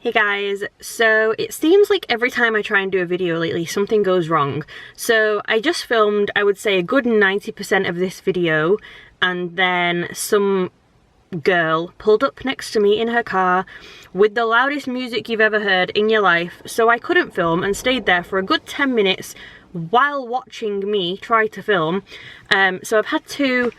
Hey guys, so it seems like every time I try and do a video lately something goes wrong. So I just filmed, I would say, a good 90% of this video, and then some girl pulled up next to me in her car with the loudest music you've ever heard in your life, so I couldn't film and stayed there for a good 10 minutes while watching me try to film. So I've had to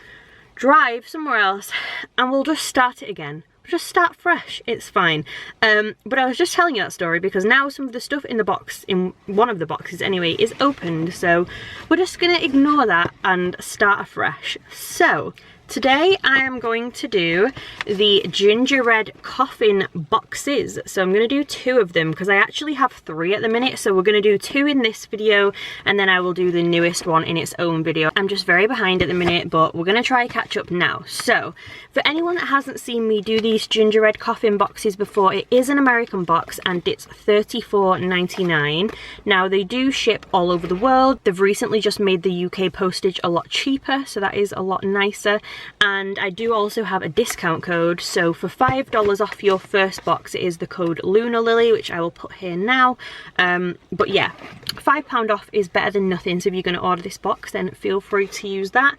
drive somewhere else and we'll just start it again. Just start fresh, it's fine. But I was just telling you that story because now some of the stuff in the box, in one of the boxes anyway, is opened, so we're just gonna ignore that and start afresh. So today I am going to do the gingerbread coffin boxes. So I'm going to do 2 of them because I actually have 3 at the minute. So we're going to do 2 in this video and then I will do the newest one in its own video. I'm just very behind at the minute, but we're going to try catch up now. So for anyone that hasn't seen me do these gingerbread coffin boxes before, it is an American box and it's $34.99. Now they do ship all over the world. They've recently just made the UK postage a lot cheaper, so that is a lot nicer. And I do also have a discount code, so for $5 off your first box it is the code LunaLily, which I will put here now. But yeah, £5 off is better than nothing, so if you're going to order this box then feel free to use that.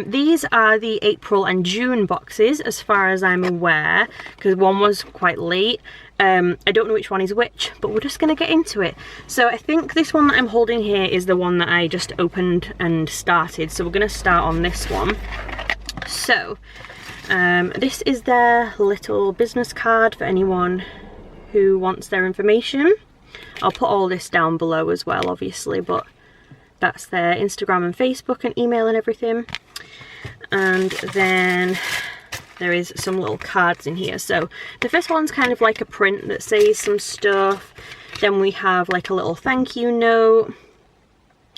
These are the April and June boxes as far as I'm aware, because one was quite late. I don't know which one is which, but we're just going to get into it. So I think this one that I'm holding here is the one that I just opened and started, so we're going to start on this one. So this is their little business card for anyone who wants their information. I'll put all this down below as well, obviously, but that's their Instagram and Facebook and email and everything. And then there is some little cards in here. So the first one's kind of like a print that says some stuff. Then we have like a little thank you note,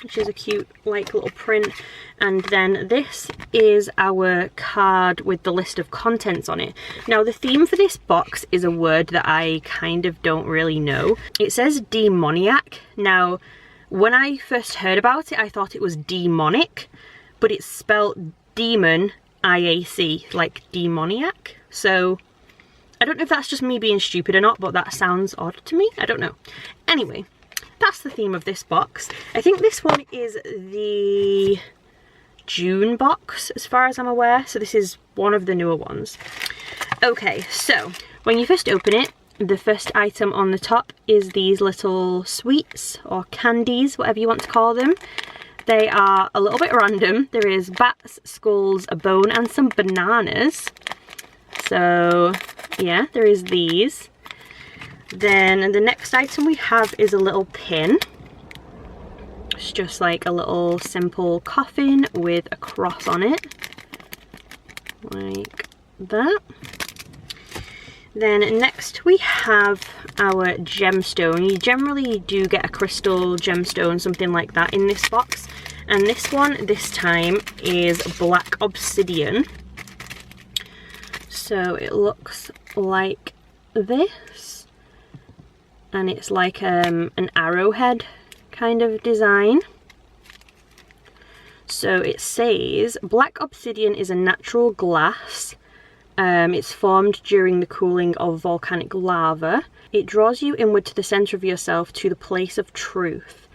which is a cute like little print. And then this is our card with the list of contents on it. Now the theme for this box is a word that I kind of don't really know. It says demoniac. Now when I first heard about it I thought it was demonic, but it's spelled demon IAC, like demoniac. So I don't know if that's just me being stupid or not, but that sounds odd to me. I don't know. Anyway, that's the theme of this box. I think this one is the June box as far as I'm aware, so this is one of the newer ones. Okay, so when you first open it, the first item on the top is these little sweets or candies, whatever you want to call them. They are a little bit random. There is bats, skulls, a bone and some bananas. So yeah, there is these. Then the next item we have is a little pin. It's just like a little simple coffin with a cross on it, like that. Then next we have our gemstone. You generally do get a crystal gemstone, something like that, in this box. And this one, this time, is black obsidian. So it looks like this. And it's like an arrowhead kind of design. So it says, black obsidian is a natural glass. It's formed during the cooling of volcanic lava. It draws you inward to the center of yourself, to the place of truth.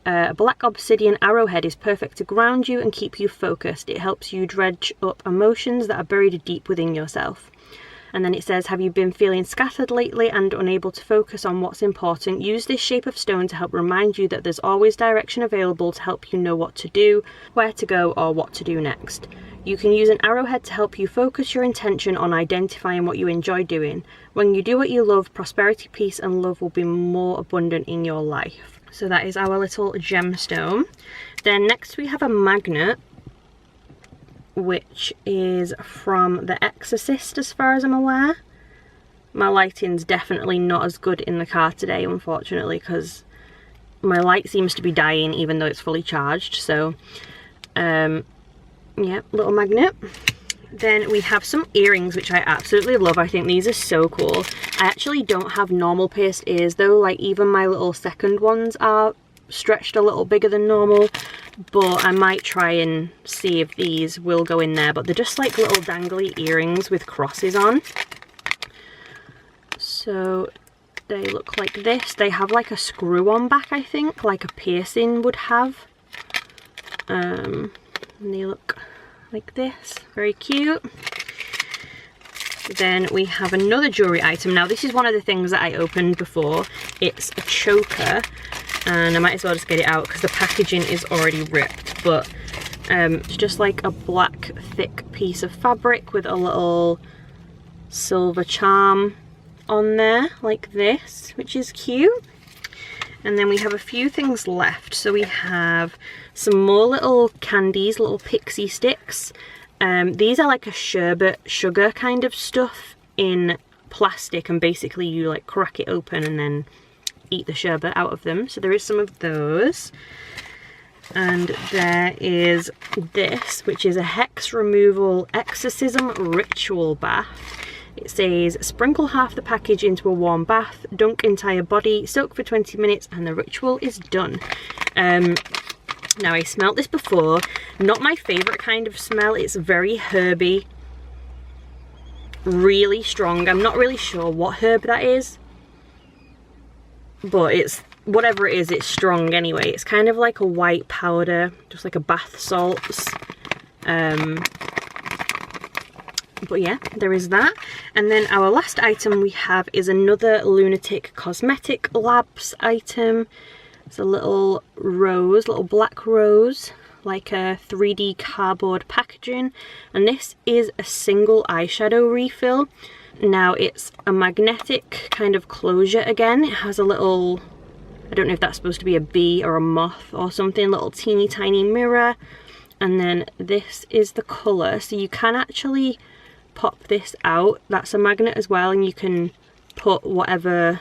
A black obsidian arrowhead is perfect to ground you and keep you focused. It helps you dredge up emotions that are buried deep within yourself. And then it says, have you been feeling scattered lately and unable to focus on what's important? Use this shape of stone to help remind you that there's always direction available to help you know what to do, where to go, or what to do next. You can use an arrowhead to help you focus your intention on identifying what you enjoy doing. When you do what you love, prosperity, peace, and love will be more abundant in your life. So that is our little gemstone. Then next we have a magnet, which is from The Exorcist as far as I'm aware. My lighting's definitely not as good in the car today, unfortunately, because my light seems to be dying even though it's fully charged. So yeah, little magnet. Then we have some earrings, which I absolutely love. I think these are so cool. I actually don't have normal pierced ears though, like even my little second ones are stretched a little bigger than normal, but I might try and see if these will go in there. But they're just like little dangly earrings with crosses on. So They look like this. They have like a screw on back, I think, like a piercing would have. And they look like this. Very cute. Then we have another jewellery item. Now this is one of the things that I opened before. It's a choker, and I might as well just get it out because the packaging is already ripped. But it's just like a black thick piece of fabric with a little silver charm on there like this, which is cute. And then we have a few things left. So we have some more little candies, little pixie sticks. These are like a sherbet sugar kind of stuff in plastic, and basically you like crack it open and then eat the sherbet out of them. So there is some of those. And there is this, which is a hex removal exorcism ritual bath. It says, sprinkle half the package into a warm bath, dunk entire body, soak for 20 minutes, and the ritual is done. Now, I smelled this before. Not my favourite kind of smell. It's very herby. Really strong. I'm not really sure what herb that is. But it's, whatever it is, it's strong anyway. It's kind of like a white powder, just like a bath salts. But yeah, there is that. And then our last item we have is another Lunatic Cosmetic Labs item. It's a little rose, little black rose, like a 3D cardboard packaging. And this is a single eyeshadow refill. Now it's a magnetic kind of closure again. It has a little, I don't know if that's supposed to be a bee or a moth or something, little teeny tiny mirror. And then this is the colour. So you can actually pop this out. That's a magnet as well, and you can put whatever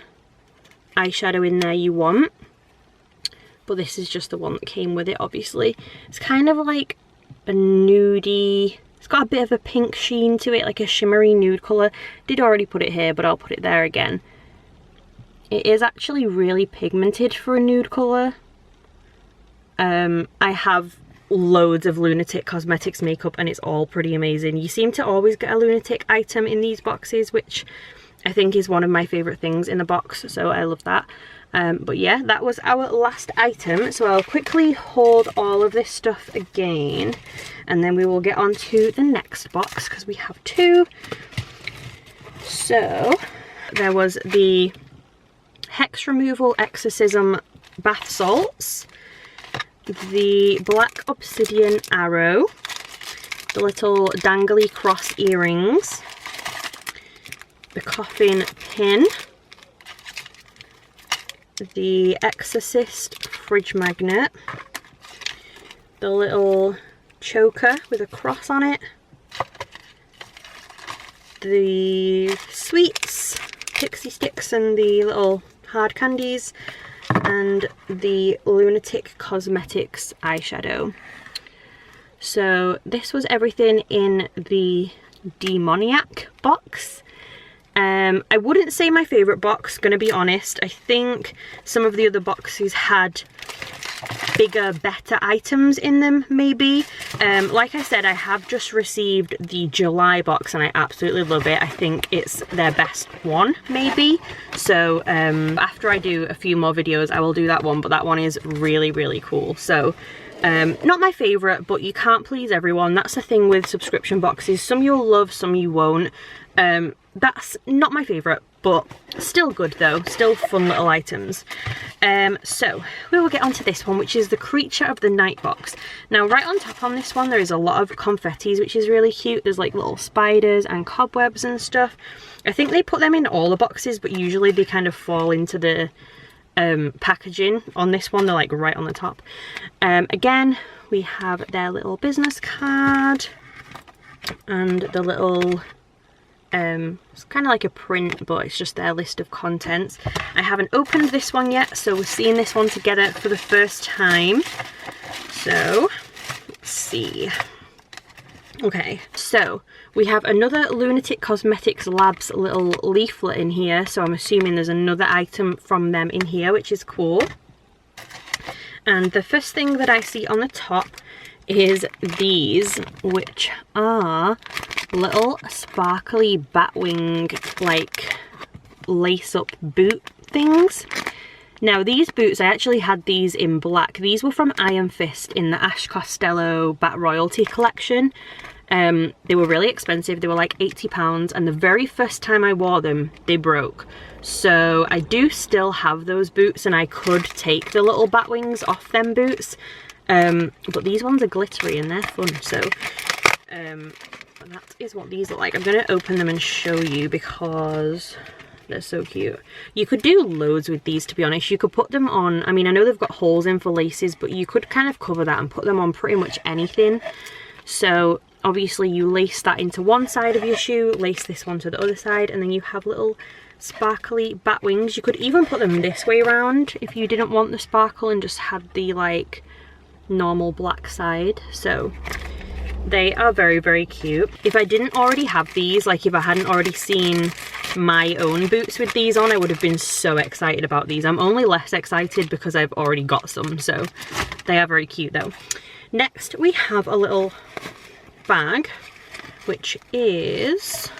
eyeshadow in there you want. But this is just the one that came with it, obviously. It's kind of like a nudie, it's got a bit of a pink sheen to it, like a shimmery nude colour. Did already put it here, but I'll put it there again. It is actually really pigmented for a nude colour. I have loads of Lunatic Cosmetics makeup and it's all pretty amazing. You seem to always get a Lunatic item in these boxes, which I think is one of my favourite things in the box, so I love that. But yeah, that was our last item, so I'll quickly hold all of this stuff again and then we will get on to the next box because we have two. So there was the Hex Removal Exorcism Bath Salts, the black Obsidian arrow, the little dangly cross earrings, the Coffin pin, the Exorcist fridge magnet, the little choker with a cross on it, the sweets, pixie sticks and the little hard candies, and the Lunatic Cosmetics eyeshadow. So this was everything in the Demoniac box. I wouldn't say my favourite box, gonna be honest. I think some of the other boxes had bigger, better items in them, maybe. Like I said, I have just received the July box and I absolutely love it. I think it's their best one, maybe. So after I do a few more videos, I will do that one, but that one is really, really cool. So not my favourite, but you can't please everyone. That's the thing with subscription boxes. Some you'll love, some you won't. That's not my favourite, but still good though, still fun little items. So we will get on to this one, which is the Creature of the Night box. Now right on top on this one there is a lot of confettis, which is really cute. There's like little spiders and cobwebs and stuff. I think they put them in all the boxes, but usually they kind of fall into the packaging. On this one they're like right on the top. Again, we have their little business card and the little it's kind of like a print, but it's just their list of contents. I haven't opened this one yet, so we're seeing this one together for the first time. So let's see. Okay, so we have another Lunatic Cosmetics Labs little leaflet in here, so I'm assuming there's another item from them in here, which is cool. And the first thing that I see on the top is these, which are little sparkly batwing like lace up boot things. Now these boots, I actually had these in black. These were from Iron Fist in the Ash Costello Bat Royalty collection. They were really expensive. They were like £80, and the very first time I wore them, they broke. So I do still have those boots, and I could take the little bat wings off them boots. But these ones are glittery and they're fun, so that is what these look like. I'm going to open them and show you because they're so cute. You could do loads with these, to be honest. You could put them on, I mean, I know they've got holes in for laces, but you could kind of cover that and put them on pretty much anything. So obviously you lace that into one side of your shoe, lace this one to the other side, and then you have little sparkly bat wings. You could even put them this way around if you didn't want the sparkle and just had the like normal black side. So they are very, very cute. If I didn't already have these, like if I hadn't already seen my own boots with these on, I would have been so excited about these. I'm only less excited because I've already got some, so they are very cute though. Next we have a little bag, which is,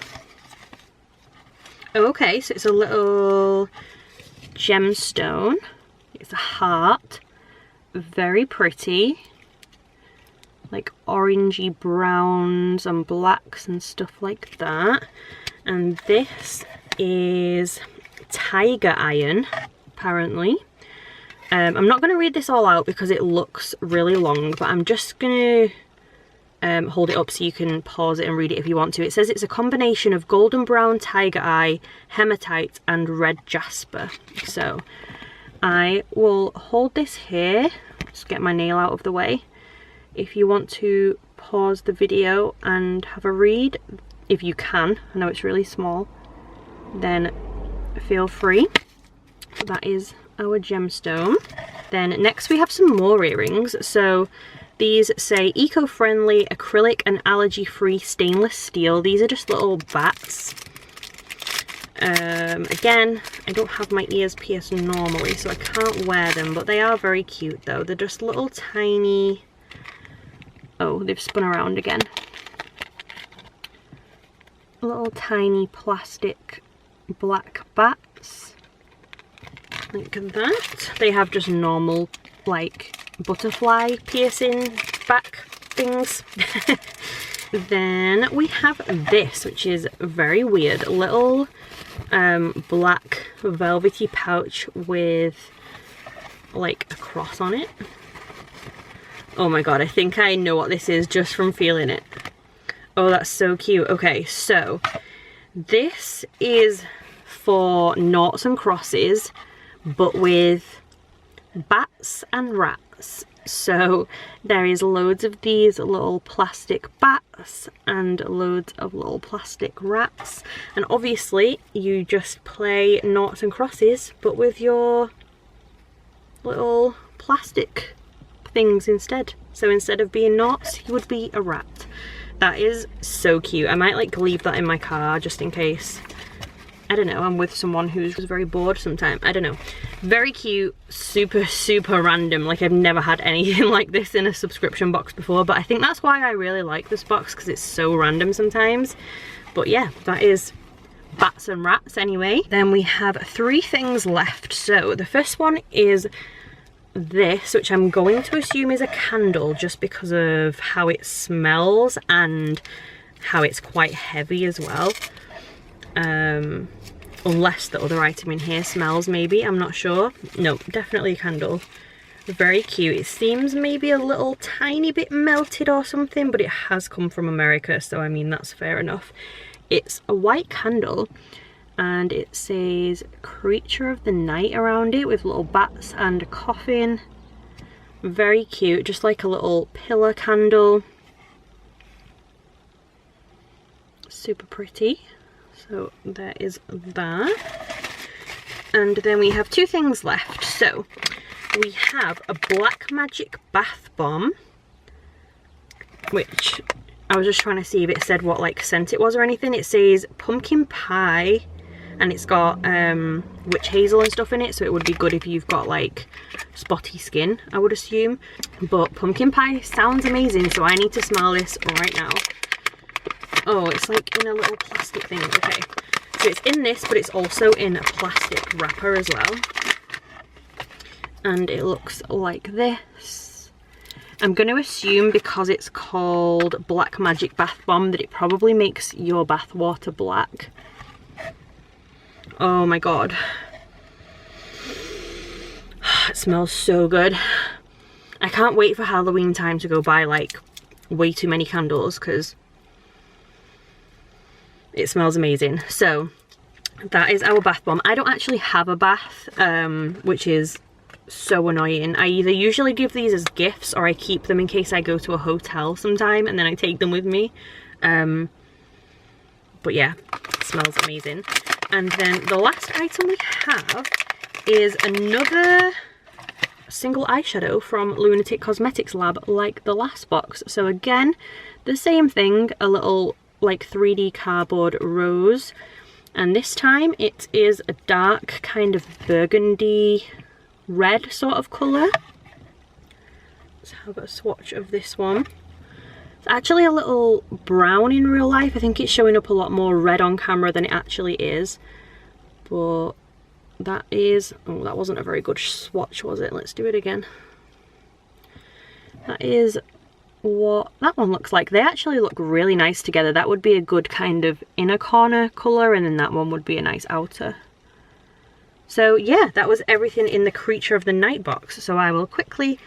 okay, so it's a little gemstone. It's a heart, very pretty, like orangey browns and blacks and stuff like that. And this is tiger iron, apparently. I'm not going to read this all out because it looks really long, but I'm just going to hold it up so you can pause it and read it if you want to. It says it's a combination of golden brown tiger eye, hematite and red jasper. So I will hold this here, just get my nail out of the way. If you want to pause the video and have a read, if you can, I know it's really small, then feel free. That is our gemstone. Then next we have some more earrings. So these say eco-friendly, acrylic and allergy-free stainless steel. These are just little bats. Again, I don't have my ears pierced normally, so I can't wear them, but they are very cute though. They're just little tiny, oh, they've spun around again. Little tiny plastic black bats, like that. They have just normal like butterfly piercing back things. Then we have this, which is very weird, little black velvety pouch with like a cross on it. Oh my god, I think I know what this is just from feeling it. Oh, that's so cute. Okay, so this is for noughts and crosses, but with bats and rats. So there is loads of these little plastic bats and loads of little plastic rats. And obviously you just play noughts and crosses, but with your little plastic things instead. So instead of being noughts, you would be a rat. That is so cute. I might like leave that in my car just in case, I don't know, I'm with someone who's very bored sometime. I don't know. Very cute, super, super random. Like I've never had anything like this in a subscription box before, but I think that's why I really like this box, because it's so random sometimes. But yeah, that is bats and rats anyway. Then we have 3 things left. So the first one is this, which I'm going to assume is a candle just because of how it smells and how it's quite heavy as well. Unless the other item in here smells, maybe, I'm not sure. No, definitely a candle. Very cute. It seems maybe a little tiny bit melted or something, but it has come from America, so I mean that's fair enough. It's a white candle and it says Creature of the Night around it with little bats and a coffin. Very cute, just like a little pillar candle. Super pretty. So there is that. And then we have 2 things left. So we have a Black Magic Bath Bomb, which I was just trying to see if it said what like scent it was or anything. It says pumpkin pie and it's got witch hazel and stuff in it, so it would be good if you've got like spotty skin, I would assume. But pumpkin pie sounds amazing, so I need to smell this right now. Oh, it's like in a little plastic thing. Okay, So it's in this, but it's also in a plastic wrapper as well. And it looks like this. I'm going to assume because it's called Black Magic Bath Bomb that it probably makes your bath water black. Oh my god. It smells so good. I can't wait for Halloween time to go buy like way too many candles because it smells amazing. So that is our bath bomb. I don't actually have a bath, which is so annoying. I either usually give these as gifts or I keep them in case I go to a hotel sometime and then I take them with me. But yeah, it smells amazing. And then the last item we have is another single eyeshadow from Lunatic Cosmetics Lab, like the last box. So again, the same thing, a little like 3D cardboard rose, and this time it is a dark kind of burgundy red sort of colour. Let's have a swatch of this one. It's actually a little brown in real life. I think it's showing up a lot more red on camera than it actually is, but that is, oh, that wasn't a very good swatch, was it? Let's do it again. That is what that one looks like. They actually look really nice together. That would be a good kind of inner corner colour, and then that one would be a nice outer. So yeah, that was everything in the Creature of the Night box. So I will quickly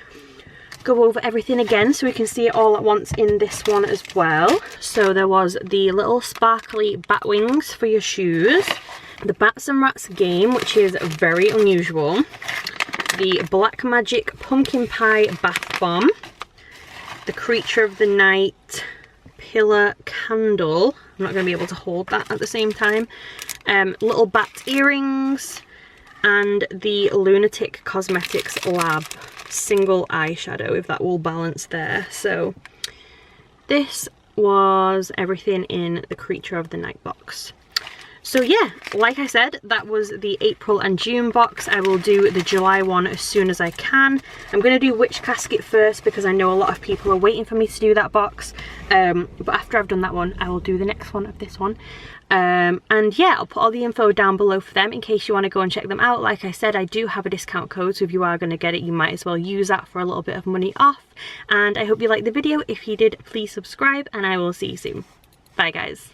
go over everything again so we can see it all at once in this one as well. So there was the little sparkly bat wings for your shoes, the Bats and Rats game, which is very unusual, the Black Magic Pumpkin Pie Bath Bomb, the Creature of the Night Pillar Candle. I'm not going to be able to hold that at the same time. Little bat earrings, and the Lunatic Cosmetics Lab single eyeshadow, if that will balance there. So this was everything in the Creature of the Night box. So yeah, like I said, that was the April and June box. I will do the July one as soon as I can. I'm going to do Witch Casket first because I know a lot of people are waiting for me to do that box. But after I've done that one, I will do the next one of this one. And yeah, I'll put all the info down below for them in case you want to go and check them out. Like I said, I do have a discount code, so if you are going to get it, you might as well use that for a little bit of money off. And I hope you liked the video. If you did, please subscribe, and I will see you soon. Bye guys.